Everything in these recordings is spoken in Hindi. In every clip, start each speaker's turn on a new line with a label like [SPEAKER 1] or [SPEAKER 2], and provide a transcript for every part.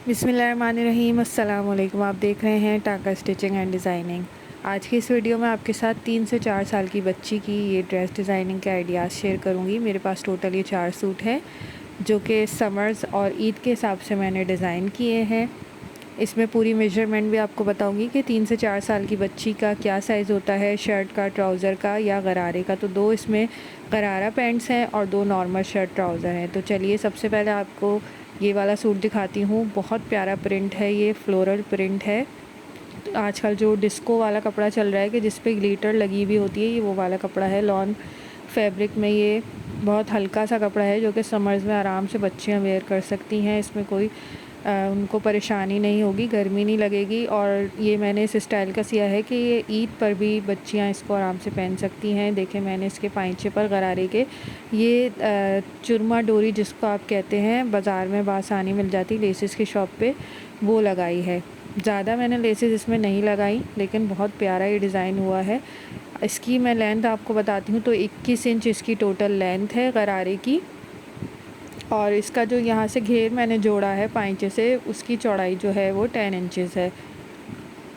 [SPEAKER 1] बिस्मिल्लाहिर्रहमानिर्रहीम। अस्सलाम वालेकुम। आप देख रहे हैं टाका स्टिचिंग एंड डिज़ाइनिंग। आज की इस वीडियो में आपके साथ 3 से 4 साल की बच्ची की ये ड्रेस डिज़ाइनिंग के आइडियाज़ शेयर करूँगी। मेरे पास टोटल ये 4 सूट हैं जो कि समर्स और ईद के हिसाब से मैंने डिज़ाइन किए हैं। इसमें पूरी मेजरमेंट भी आपको बताऊँगी कि 3 से 4 साल की बच्ची का क्या साइज़ होता है, शर्ट का, ट्राउज़र का या गरारे का। तो 2 इसमें गरारा पैंट्स हैं और 2 नॉर्मल शर्ट ट्राउज़र हैं। तो चलिए सबसे पहले आपको ये वाला सूट दिखाती हूँ। बहुत प्यारा प्रिंट है, ये फ्लोरल प्रिंट है। तो आजकल जो डिस्को वाला कपड़ा चल रहा है कि जिस पे ग्लिटर लगी हुई होती है, ये वो वाला कपड़ा है। लॉन फैब्रिक में ये बहुत हल्का सा कपड़ा है जो कि समर्स में आराम से बच्चियाँ वेयर कर सकती हैं। इसमें कोई उनको परेशानी नहीं होगी, गर्मी नहीं लगेगी। और ये मैंने इस स्टाइल का सिया है कि ये ईद पर भी बच्चियाँ इसको आराम से पहन सकती हैं। देखिए मैंने इसके पाइंचे पर गरारे के ये चुरमा डोरी जिसको आप कहते हैं, बाज़ार में बासानी मिल जाती लेसेस की शॉप पे, वो लगाई है। ज़्यादा मैंने लेसेस इसमें नहीं लगाई, लेकिन बहुत प्यारा ये डिज़ाइन हुआ है। इसकी मैं लेंथ आपको बताती हूँ तो 21 इंच इसकी टोटल लेंथ है गरारे की। और इसका जो यहाँ से घेर मैंने जोड़ा है पाइंचे से, उसकी चौड़ाई जो है वो 10 इंचेस है।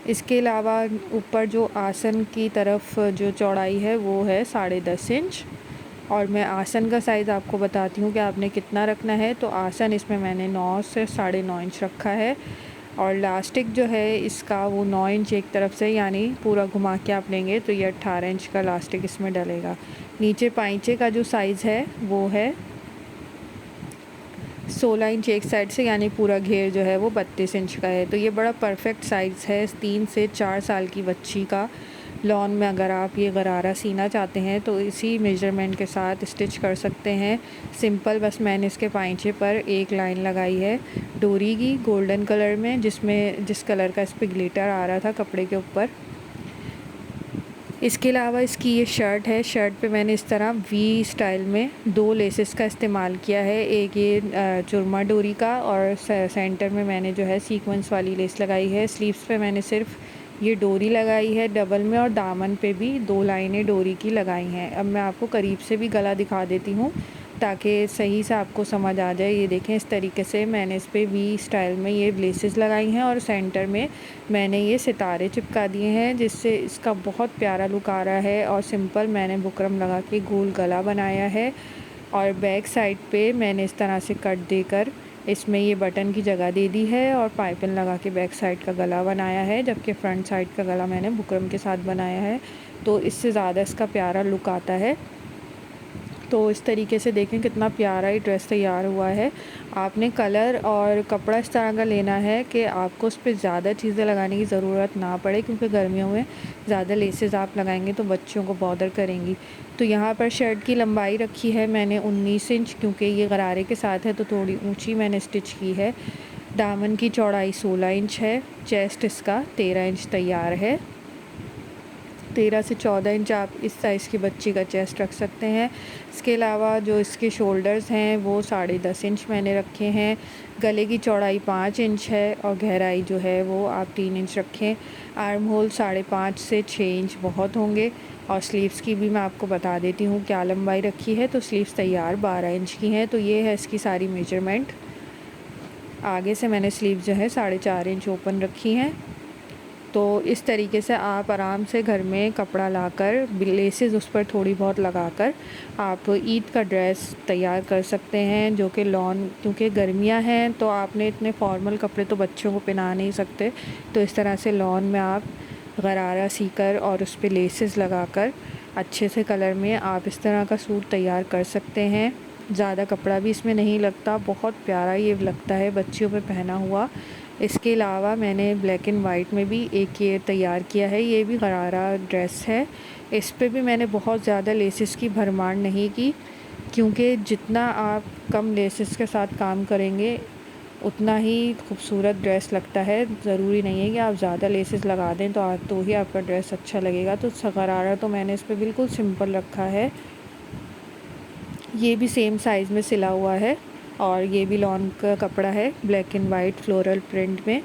[SPEAKER 1] इसके अलावा ऊपर जो आसन की तरफ जो चौड़ाई है वो है 10.5 इंच। और मैं आसन का साइज़ आपको बताती हूँ कि आपने कितना रखना है। तो आसन इसमें मैंने 9 से 9.5 इंच रखा है। और लास्टिक जो है इसका वो 9 इंच एक तरफ से, यानी पूरा घुमा के आप लेंगे तो ये 18 इंच का लास्टिक इसमें डलेगा। नीचे पाइंचे का जो साइज़ है वो है 16 इंच एक साइड से, यानी पूरा घेर जो है वो 32 इंच का है। तो ये बड़ा परफेक्ट साइज़ है 3 से 4 साल की बच्ची का। लॉन में अगर आप ये गरारा सीना चाहते हैं तो इसी मेजरमेंट के साथ स्टिच कर सकते हैं। सिंपल बस मैंने इसके पाइंचे पर एक लाइन लगाई है डोरी की गोल्डन कलर में, जिस कलर का इस पर ग्लिटर आ रहा था कपड़े के ऊपर। इसके अलावा इसकी ये शर्ट है। शर्ट पे मैंने इस तरह वी स्टाइल में 2 लेसेस का इस्तेमाल किया है। एक ये चुरमा डोरी का और सेंटर में मैंने जो है सीक्वेंस वाली लेस लगाई है। स्लीव्स पे मैंने सिर्फ ये डोरी लगाई है डबल में, और दामन पे भी 2 लाइनें डोरी की लगाई हैं। अब मैं आपको करीब से भी गला दिखा देती हूँ ताकि सही से आपको समझ आ जाए। ये देखें, इस तरीके से मैंने इस पर वी स्टाइल में ये लेसेस लगाई हैं और सेंटर में मैंने ये सितारे चिपका दिए हैं, जिससे इसका बहुत प्यारा लुक आ रहा है। और सिंपल मैंने बुकरम लगा के गोल गला बनाया है। और बैक साइड पे मैंने इस तरह से कट देकर इसमें ये बटन की जगह दे दी है और पाइपिंग लगा के बैक साइड का गला बनाया है, जबकि फ्रंट साइड का गला मैंने बुकरम के साथ बनाया है। तो इससे ज़्यादा इसका प्यारा लुक आता है। तो इस तरीके से देखें कितना प्यारा ये ड्रेस तैयार हुआ है। आपने कलर और कपड़ा इस तरह का लेना है कि आपको उस पर ज़्यादा चीज़ें लगाने की ज़रूरत ना पड़े, क्योंकि गर्मियों में ज़्यादा लेसेस आप लगाएंगे तो बच्चियों को बॉदर करेंगी। तो यहाँ पर शर्ट की लंबाई रखी है मैंने 19 इंच, क्योंकि ये गरारे के साथ है तो थोड़ी ऊँची मैंने स्टिच की है। दामन की चौड़ाई 16 इंच है। चेस्ट इसका 13 इंच तैयार है। 13 से 14 इंच आप इस साइज़ की बच्ची का चेस्ट रख सकते हैं। इसके अलावा जो इसके शोल्डर्स हैं वो 10.5 इंच मैंने रखे हैं। गले की चौड़ाई 5 इंच है और गहराई जो है वो आप 3 इंच रखें। आर्म होल 5.5 से 6 इंच बहुत होंगे। और स्लीव्स की भी मैं आपको बता देती हूँ क्या लंबाई रखी है। तो स्लीव्स तैयार 12 इंच की हैं। तो ये है इसकी सारी मेजरमेंट। आगे से मैंने स्लीव जो है 4.5 इंच ओपन रखी हैं। तो इस तरीके से आप आराम से घर में कपड़ा लाकर लेसेस उस पर थोड़ी बहुत लगाकर आप ईद का ड्रेस तैयार कर सकते हैं, जो कि लॉन, क्योंकि गर्मियां हैं तो आपने इतने फॉर्मल कपड़े तो बच्चों को पहना नहीं सकते। तो इस तरह से लॉन में आप गरारा सीकर और उस पर लेसेस लगाकर अच्छे से कलर में आप इस तरह का सूट तैयार कर सकते हैं। ज़्यादा कपड़ा भी इसमें नहीं लगता, बहुत प्यारा ये लगता है बच्चियों पे पहना हुआ। इसके अलावा मैंने ब्लैक एंड वाइट में भी एक ये तैयार किया है। ये भी गरारा ड्रेस है। इस पे भी मैंने बहुत ज़्यादा लेसेस की भरमार नहीं की, क्योंकि जितना आप कम लेसेस के साथ काम करेंगे उतना ही खूबसूरत ड्रेस लगता है। ज़रूरी नहीं है कि आप ज़्यादा लेसेस लगा दें तो ही आपका ड्रेस अच्छा लगेगा। तो गरारा तो मैंने इस पर बिल्कुल सिंपल रखा है। ये भी सेम साइज़ में सिला हुआ है और ये भी लॉन का कपड़ा है black and white floral print में।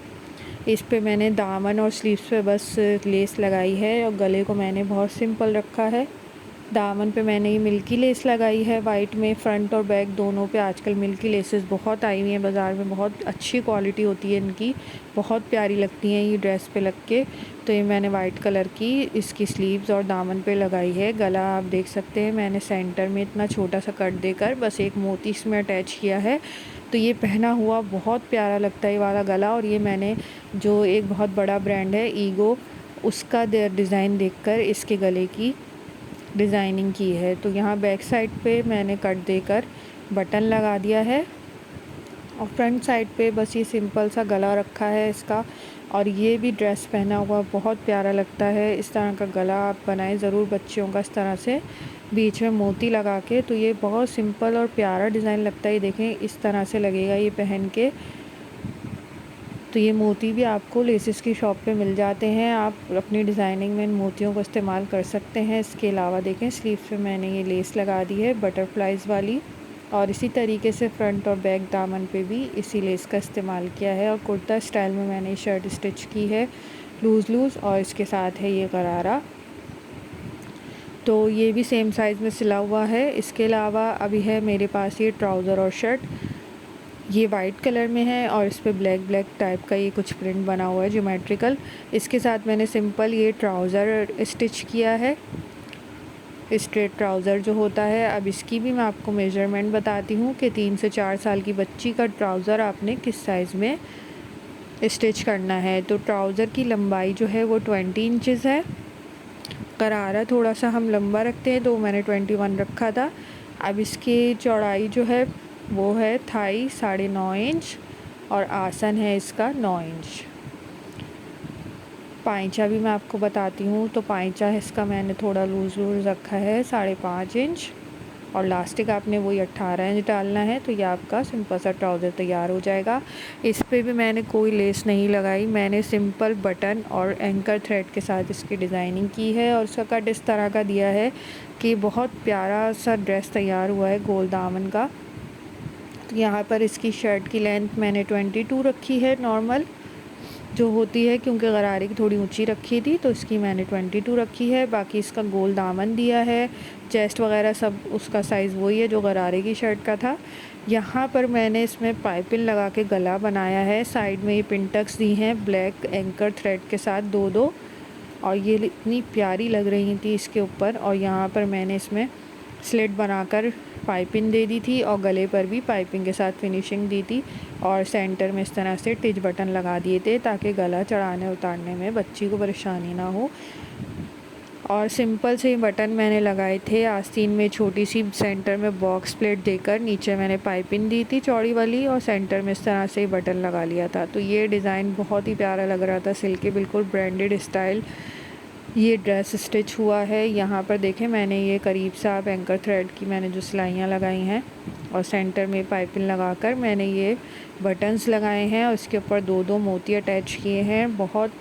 [SPEAKER 1] इस पे मैंने दामन और स्लीव्स पे बस लेस लगाई है और गले को मैंने बहुत सिंपल रखा है। दामन पे मैंने ये मिल्की लेस लगाई है वाइट में। फ्रंट और बैक दोनों पे आजकल मिल्की लेसेस बहुत आई हुई हैं बाज़ार में, बहुत अच्छी क्वालिटी होती है इनकी, बहुत प्यारी लगती हैं ये ड्रेस पे लग के। तो ये मैंने वाइट कलर की इसकी स्लीव्स और दामन पे लगाई है। गला आप देख सकते हैं मैंने सेंटर में इतना छोटा सा कट देकर बस एक मोती इसमें अटैच किया है। तो ये पहना हुआ बहुत प्यारा लगता है ये वाला गला। और ये मैंने जो एक बहुत बड़ा ब्रांड है ईगो, उसका डिज़ाइन देखकर इसके गले की डिज़ाइनिंग की है। तो यहाँ बैक साइड पे मैंने कट देकर बटन लगा दिया है और फ्रंट साइड पे बस ये सिंपल सा गला रखा है इसका। और ये भी ड्रेस पहना हुआ बहुत प्यारा लगता है। इस तरह का गला आप बनाएं ज़रूर बच्चियों का, इस तरह से बीच में मोती लगा के। तो ये बहुत सिंपल और प्यारा डिज़ाइन लगता है। ये देखें इस तरह से लगेगा ये पहन के। तो ये मोती भी आपको लेसेस की शॉप पे मिल जाते हैं, आप अपनी डिज़ाइनिंग में इन मोतियों को इस्तेमाल कर सकते हैं। इसके अलावा देखें स्लीव्स पे मैंने ये लेस लगा दी है बटरफ्लाइज़ वाली, और इसी तरीके से फ्रंट और बैक दामन पे भी इसी लेस का इस्तेमाल किया है। और कुर्ता स्टाइल में मैंने शर्ट स्टिच की है लूज़ और इसके साथ है ये गरारा। तो ये भी सेम साइज़ में सिला हुआ है। इसके अलावा अभी है मेरे पास ये ट्राउज़र और शर्ट, ये वाइट कलर में है और इस पर ब्लैक टाइप का ये कुछ प्रिंट बना हुआ है ज्योमेट्रिकल। इसके साथ मैंने सिंपल ये ट्राउज़र स्टिच किया है, स्ट्रेट ट्राउज़र जो होता है। अब इसकी भी मैं आपको मेजरमेंट बताती हूँ कि 3 से 4 साल की बच्ची का ट्राउज़र आपने किस साइज़ में स्टिच करना है। तो ट्राउज़र की लंबाई जो है वो 20 इंचज़ है। गरारा थोड़ा सा हम लंबा रखते हैं तो मैंने 21 रखा था। अब इसकी चौड़ाई जो है वो है थाई 9.5 इंच और आसन है इसका 9 इंच। पाइचा भी मैं आपको बताती हूँ। तो पाइचा इसका मैंने थोड़ा लूज़ रखा है 5.5 इंच, और लास्टिक आपने वही 18 इंच डालना है। तो ये आपका सिंपल सा ट्राउज़र तैयार हो जाएगा। इस पे भी मैंने कोई लेस नहीं लगाई, मैंने सिंपल बटन और एंकर थ्रेड के साथ इसकी डिज़ाइनिंग की है। और उसका कट इस तरह का दिया है कि बहुत प्यारा सा ड्रेस तैयार हुआ है गोल दामन का। तो यहाँ पर इसकी शर्ट की लेंथ मैंने 22 रखी है नॉर्मल जो होती है, क्योंकि गरारे की थोड़ी ऊंची रखी थी तो इसकी मैंने 22 रखी है। बाकी इसका गोल दामन दिया है, चेस्ट वगैरह सब उसका साइज़ वही है जो गरारे की शर्ट का था। यहाँ पर मैंने इसमें पाइपिंग लगा के गला बनाया है। साइड में ये पिनटक्स दी हैं ब्लैक एंकर थ्रेड के साथ 2-2, और ये इतनी प्यारी लग रही थी इसके ऊपर। और यहाँ पर मैंने इसमें स्लिट बनाकर पाइपिंग दे दी थी और गले पर भी पाइपिंग के साथ फिनिशिंग दी थी। और सेंटर में इस तरह से टिच बटन लगा दिए थे ताकि गला चढ़ाने उतारने में बच्ची को परेशानी ना हो। और सिंपल से बटन मैंने लगाए थे आस्तीन में, छोटी सी सेंटर में बॉक्स प्लेट देकर नीचे मैंने पाइपिंग दी थी चौड़ी वाली, और सेंटर में इस तरह से बटन लगा लिया था। तो ये डिज़ाइन बहुत ही प्यारा लग रहा था, सिल्की बिल्कुल ब्रांडेड स्टाइल ये ड्रेस स्टिच हुआ है। यहाँ पर देखें मैंने ये करीब से आप एंकर थ्रेड की मैंने जो सिलाइयाँ लगाई हैं और सेंटर में पाइपिंग लगाकर मैंने ये बटन्स लगाए हैं और उसके ऊपर 2-2 मोती अटैच किए हैं। बहुत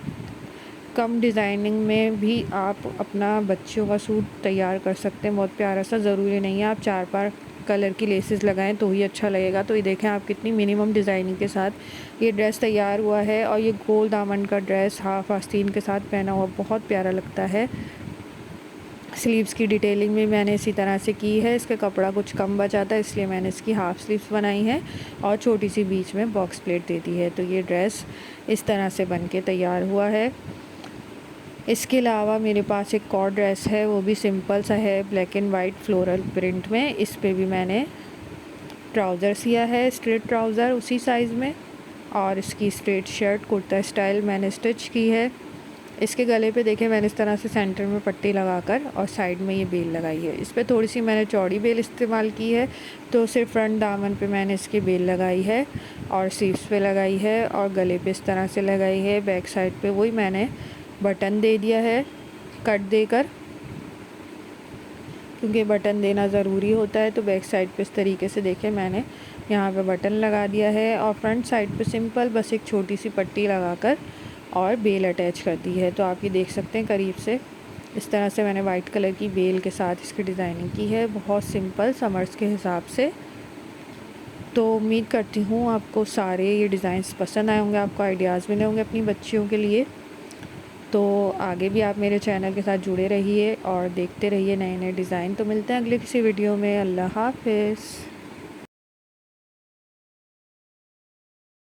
[SPEAKER 1] कम डिज़ाइनिंग में भी आप अपना बच्चों का सूट तैयार कर सकते हैं बहुत प्यारा सा। ज़रूरी नहीं है आप 4-5 कलर की लेसेस लगाएं तो ही अच्छा लगेगा। तो ये देखें आप कितनी मिनिमम डिज़ाइनिंग के साथ ये ड्रेस तैयार हुआ है। और ये गोल दामन का ड्रेस हाफ आस्तीन के साथ पहना हुआ बहुत प्यारा लगता है। स्लीव्स की डिटेलिंग भी मैंने इसी तरह से की है। इसका कपड़ा कुछ कम बचा था इसलिए मैंने इसकी हाफ़ स्लीव्स बनाई हैं और छोटी सी बीच में बॉक्स प्लेट दे दी है। तो ये ड्रेस इस तरह से बन के तैयार हुआ है। इसके अलावा मेरे पास एक और ड्रेस है, वो भी सिंपल सा है black and white floral print में। इस पे भी मैंने ट्राउज़र सिया है, स्ट्रेट ट्राउज़र उसी साइज़ में, और इसकी स्ट्रेट शर्ट कुर्ता स्टाइल मैंने स्टिच की है। इसके गले पे देखें मैंने इस तरह से सेंटर में पट्टी लगाकर और साइड में ये बेल लगाई है। इस पे थोड़ी सी मैंने चौड़ी बेल इस्तेमाल की है, तो सिर्फ फ्रंट दामन पे मैंने इसकी बेल लगाई है और स्लीव्स पे लगाई है और गले पे इस तरह से लगाई है। बैक साइड पे वही मैंने बटन दे दिया है कट देकर, क्योंकि बटन देना ज़रूरी होता है। तो बैक साइड पे इस तरीके से देखें मैंने यहाँ पे बटन लगा दिया है और फ्रंट साइड पे सिंपल बस एक छोटी सी पट्टी लगाकर और बेल अटैच कर दी है। तो आप ये देख सकते हैं करीब से इस तरह से मैंने वाइट कलर की बेल के साथ इसकी डिज़ाइनिंग की है, बहुत सिंपल समर्स के हिसाब से। तो उम्मीद करती हूँ आपको सारे ये डिज़ाइंस पसंद आए होंगे, आपको आइडियाज़ मिले होंगे अपनी बच्चियों के लिए। तो आगे भी आप मेरे चैनल के साथ जुड़े रहिए और देखते रहिए नए नए डिज़ाइन। तो मिलते हैं अगले किसी वीडियो में। अल्लाह हाफ़िज़।